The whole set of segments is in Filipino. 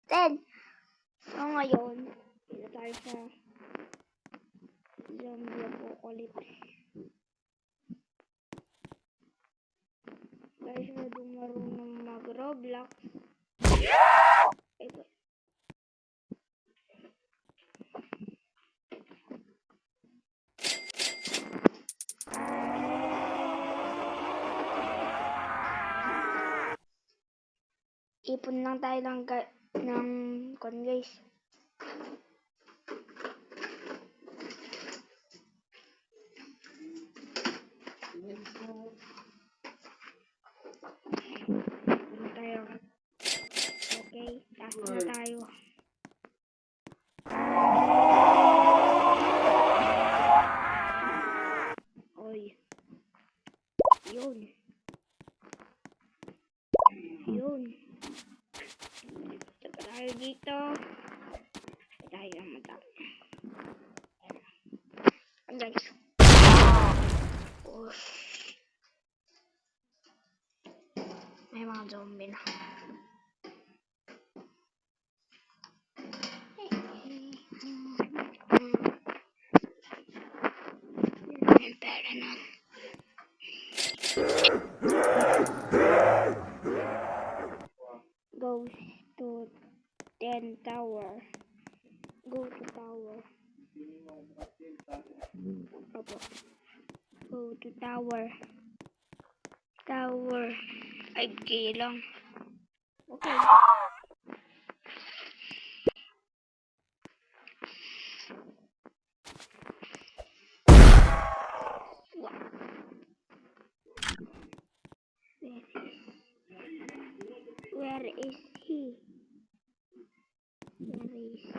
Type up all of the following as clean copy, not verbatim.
Then, so ngayon, dito tayo sa zombie apocalypse. Guys, masyadong marunong mag-Roblox. Ito. Ipon lang tayo ng con guys. Ipon tayo. Okay, taas na tayo. Oy. Yun. Yun. Saka tayo dito. Tayo ang madami. Guys. Push. May mga zombie na. Pera nun. Goes to 10 tower. Go to tower. Opo. Go to tower. Tower. 5K lang. Okay. Where is he? Where is he?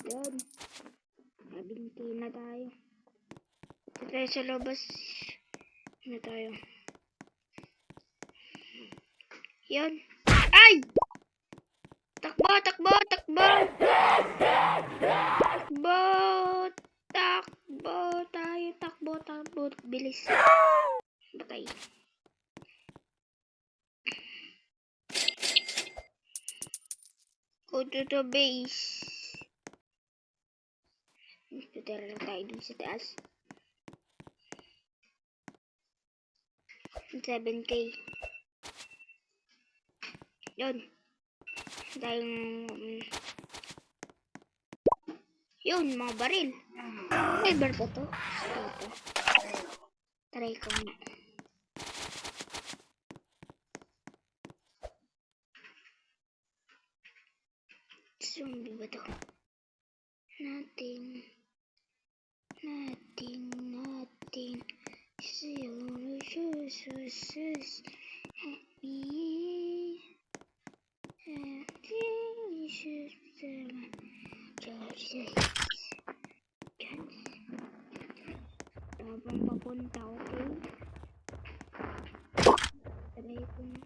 Yun. Nabinti na tayo. Ito tayo sa labas. Na tayo. Yun. Ay! Takbo! Takbo! Takbo! Takbo! Takbo tayo. Takbo! Takbo! Bilis. Batay. Go to the base. Tutira lang tayo dun sa taas. 7K. Yun. Tayong yun, mga baril. Fiber ba to? Ito. Try ko nga. Zombie ba to? Nothing. Habang papunta, okay? Try ko na.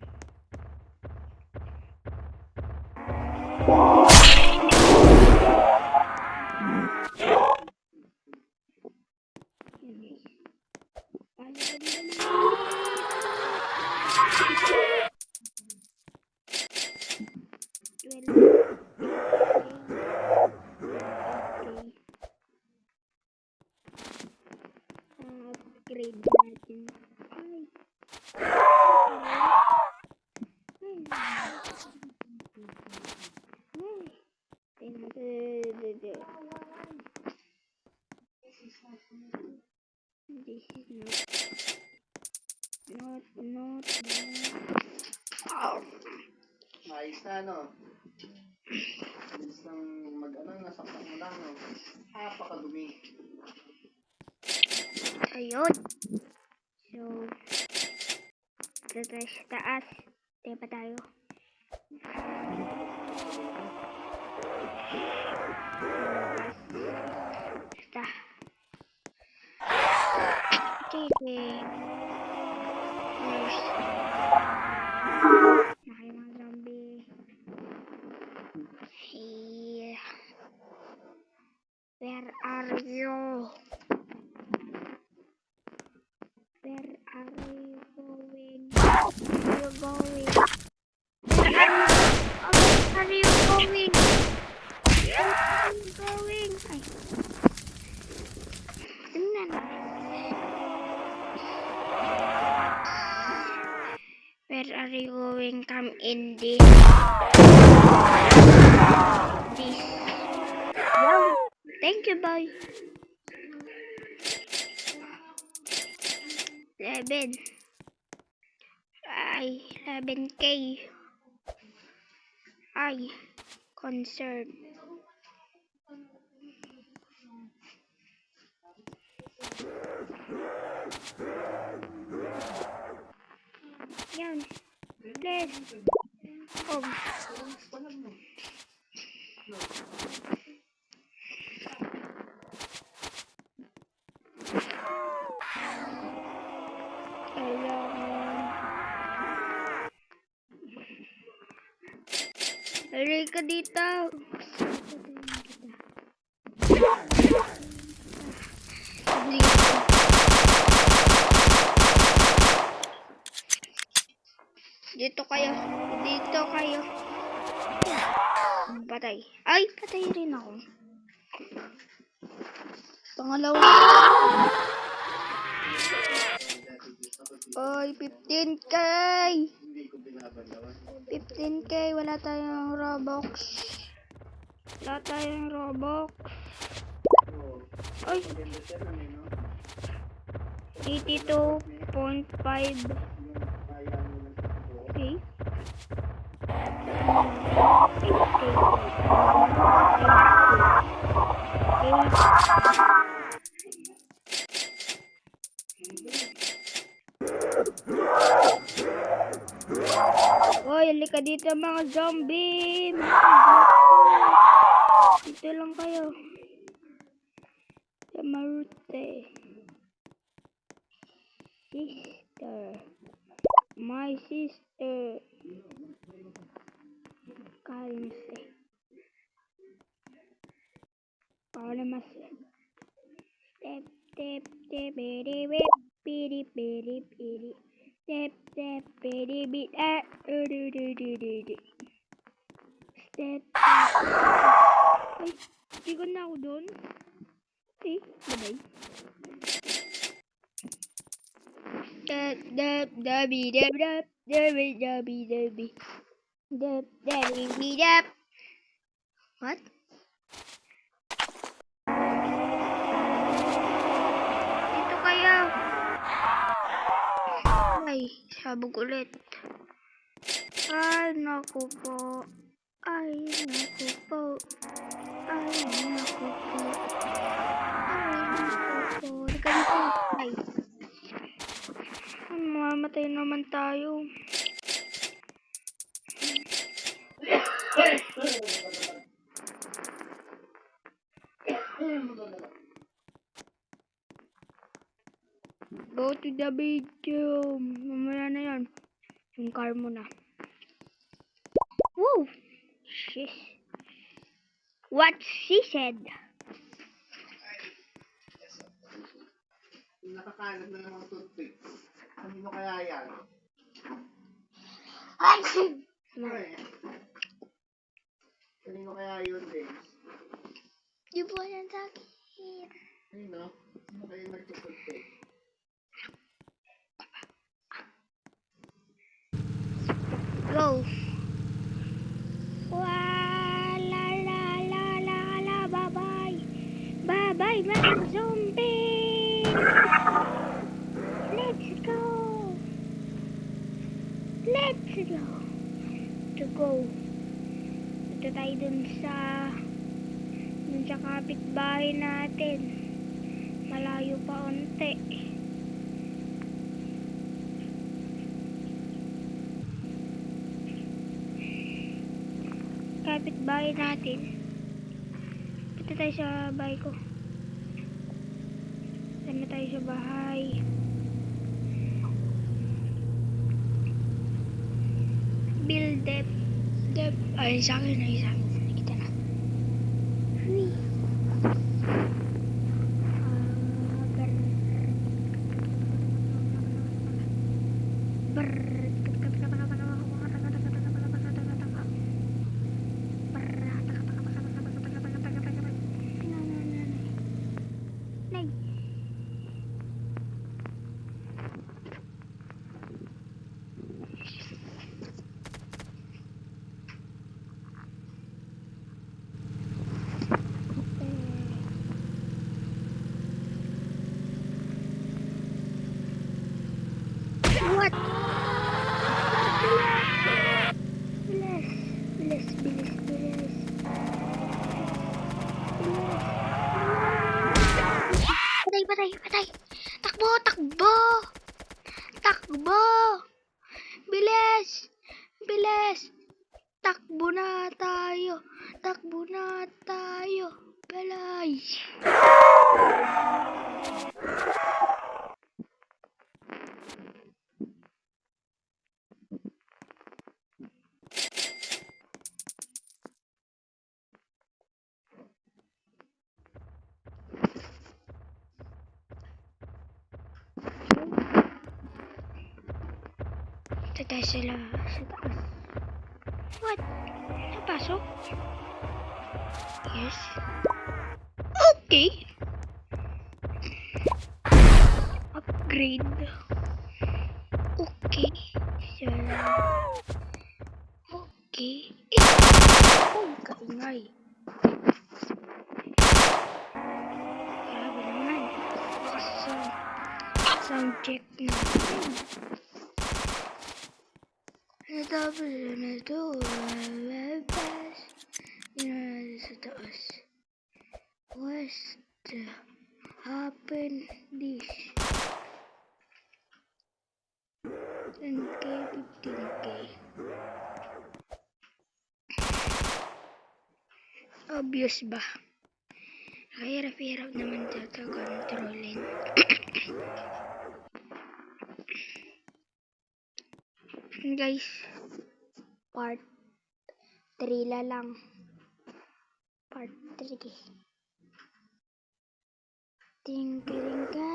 Upgrade natin. This is not. Oh. Ayos na, no? Bilis lang mag-ano, nasaktan mo lang, no? Napakadumi. Ayun. So, dito sa taas. Tayo pa tayo. Basta. Sige. Nurse. Nakay mga zombie. Hey. Where are you? Where are you going? Where are you going? Where are you going? Where are you going? Ay, tingnan. Where are you going? Come in this. Wow. Thank you, boy. 11. Ay, 11K. Ay, concern. Yan. Let's home. Hali ka dito. Dito kayo. Dito kayo. Patay. Ay, patay rin ako. Pangalawa. Oy, 15K. 15K. Wala tayong Robux. Wala tayong Robux. Ay. 82.5. Okay. Hoy, halika dito mga zombie. Dito lang kayo. Sa Marute. Sister. My sister. Cálmense. Cálmense. Step, step, step, piri, piri, piri, piri. Step, step, piri, piri, step, ay, hindi na ako doon. Okay, bye-bye. Dab, dab, dabi, dab, dab, dabi, dabi, dabi. Dab, dabi, dab. What? Dito kayo. Ay, sabog ulit. Ay, naku po. Ay, naku po. Ay, naku po. Ay, naku po. Halika dito. Ay. Mamamatay naman tayo. Go to the video. Mamaya na yan. Yung car mo na. Woo! Sheesh. What she said. Nakakalat na ng mga toothpick. Kanino kaya yan? Ay! Kanino kaya yun, James? Di po yan sa akin. Ay, no? Sino kaya nagtutoothpick? Go. Wa la la la la la, bye bye. Bye bye mga zombie. Let's go. Let's go. To go. Ito tayo dun sa kapitbahay natin. Malayo pa unti. Kapitbahay natin. Punta tayo sa bahay ko. Punta tayo sa bahay. Build dep. Ay, sa akin. Kita na. Hui. Nay. What? Bilis, bilis, bilis, bilis. Patay, patay, patay. Takbo, takbo. Takbo. Bilis, bilis. Takbo na tayo. Takbo na tayo. Balay. Tatay sila sa taas. What? Napasok? Yes. Okay. Upgrade. Okay. Okay. Oh, kaingay. Grabe naman. Sound check natin. Natapos na ito. Labas. Yan sa taas. What's happen this? 10k, 15k. Obvious ba? Hirap-hirap naman ito kontrolin. Guys, part 3 la lang. Part 3. Ting-ting-ting.